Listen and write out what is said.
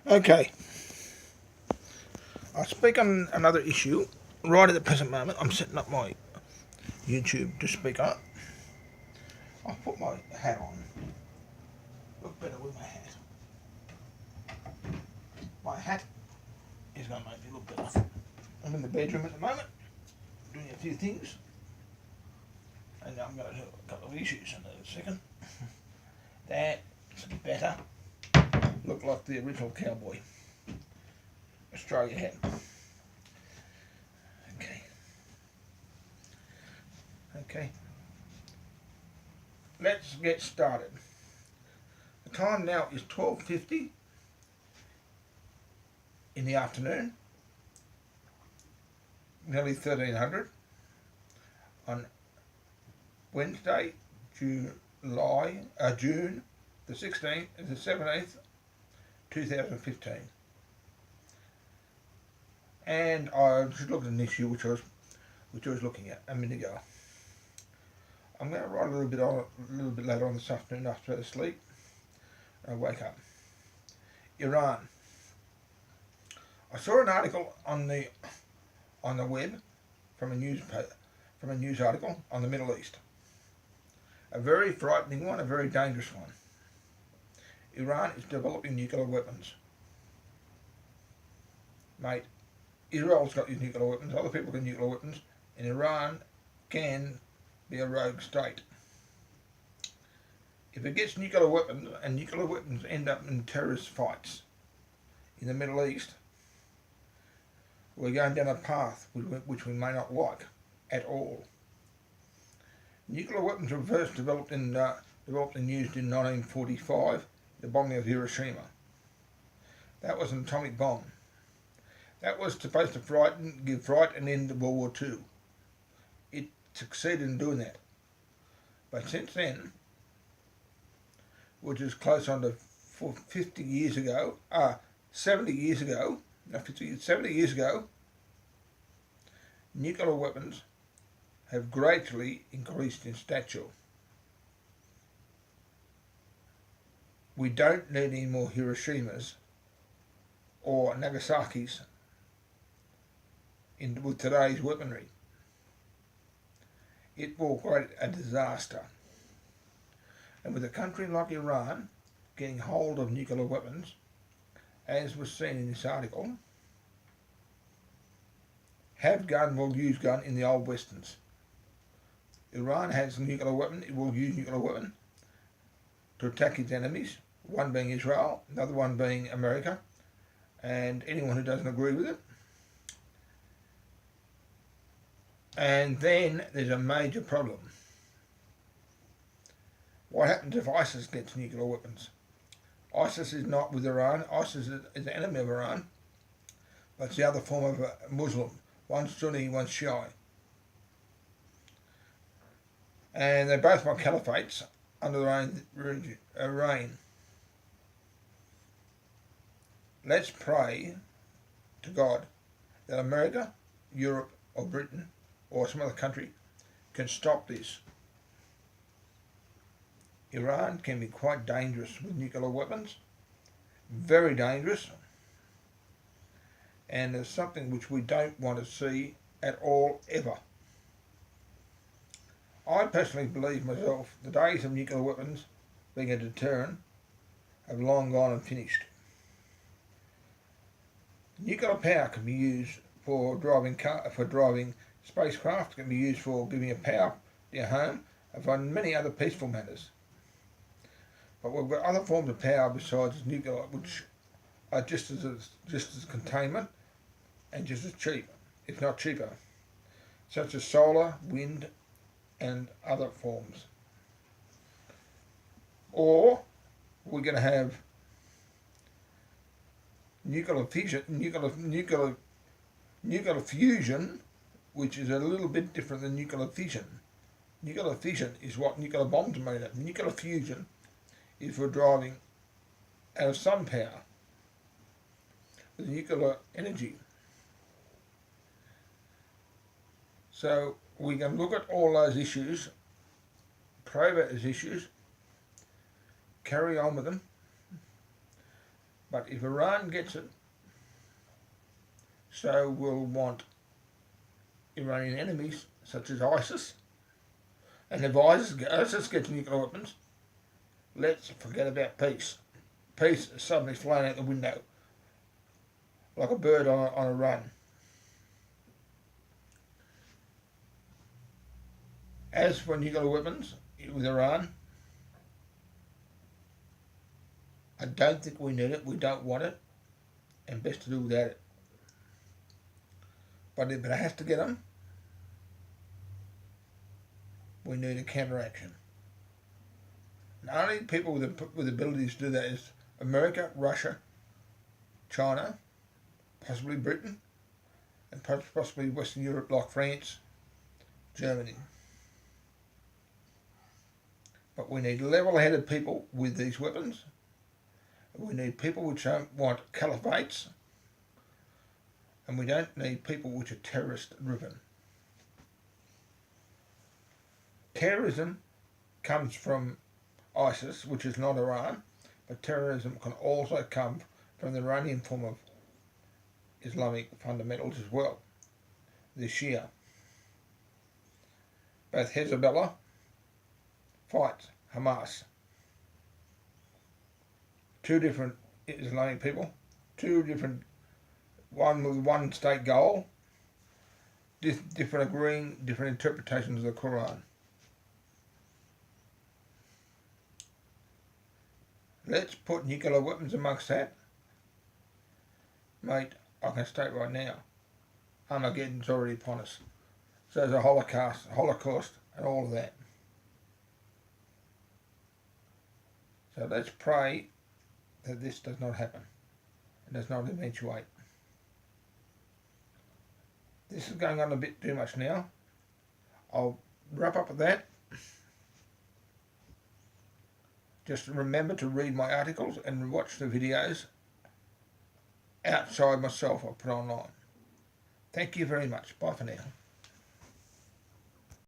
Okay, I'll speak on another issue. Right at the present moment, I'm setting up my YouTube to speak on it. I'll put my hat on. Look better with my hat. My hat is going to make me look better. I'm in the bedroom at the moment, doing a few things, and I'm going to do a couple of issues in a second. That's better. Look like the original cowboy Australia hat. Okay. Let's get started. The time now is 12:50 in the afternoon, nearly 1300, on Wednesday, June the 16th and the 17th, 2015. And I just looked at an issue which I was looking at a minute ago. I'm going to write a little bit later on this afternoon after I sleep. I wake up. Iran. I saw an article on the web from a news article on the Middle East. A very frightening one, a very dangerous one. Iran is developing nuclear weapons. Mate, Israel's got nuclear weapons, other people got nuclear weapons, and Iran can be a rogue state. If it gets nuclear weapons and nuclear weapons end up in terrorist fights in the Middle East, we're going down a path which we may not like at all. Nuclear weapons were first developed and used in 1945, the bombing of Hiroshima. That was an atomic bomb. That was supposed to give fright and end World War II. It succeeded in doing that. But since then, which is close on to 70 years ago, 70 years ago, nuclear weapons have greatly increased in stature. We don't need any more Hiroshimas or Nagasaki's with today's weaponry. It will create a disaster. And with a country like Iran getting hold of nuclear weapons, as was seen in this article, have gun will use gun in the old westerns. Iran has a nuclear weapon, it will use nuclear weapon to attack its enemies, one being Israel, another one being America, and anyone who doesn't agree with it. And then there's a major problem. What happens if ISIS gets nuclear weapons? ISIS is not with Iran. ISIS is the enemy of Iran, but it's the other form of a Muslim. One's Sunni, one's Shia. And they both want caliphates under their own reign. Let's pray to God that America, Europe, or Britain, or some other country can stop this. Iran can be quite dangerous with nuclear weapons, very dangerous, and it's something which we don't want to see at all, ever. I personally believe myself the days of nuclear weapons being a deterrent have long gone and finished. Nuclear power can be used for driving spacecraft, can be used for giving you power to your home, and for many other peaceful matters. But we've got other forms of power besides nuclear, which are just as containment and just as cheap, if not cheaper, such as solar, wind, and other forms. Or we're going to have nuclear fusion, which is a little bit different than nuclear fission. Nuclear fission is what nuclear bombs are made of. Nuclear fusion is for driving out of sun power with nuclear energy. So we can look at all those issues, pray about those issues, carry on with them, But if Iran gets it, so will want Iranian enemies such as ISIS. And if ISIS gets nuclear weapons, let's forget about peace. Peace is suddenly flown out the window like a bird on a run. As for nuclear weapons with Iran, I don't think we need it, we don't want it, and best to do without it. But if it has to get them, we need a counteraction. And only people with abilities to do that is America, Russia, China, possibly Britain, and possibly Western Europe like France, Germany. But we need level-headed people with these weapons. We need people which don't want caliphates, and we don't need people which are terrorist-driven. Terrorism comes from ISIS, which is not Iran, but terrorism can also come from the Iranian form of Islamic fundamentals as well, the Shia. Both Hezbollah fights Hamas. Two different Islamic people, one with one state goal, different agreeing, different interpretations of the Quran. Let's put nuclear weapons amongst that. Mate, I can state right now, Armageddon's already upon us. So there's a Holocaust and all of that. So let's pray that this does not happen and does not eventuate. This is going on a bit too much now. I'll wrap up with that. Just remember to read my articles and watch the videos outside myself I put online. Thank you very much. Bye for now.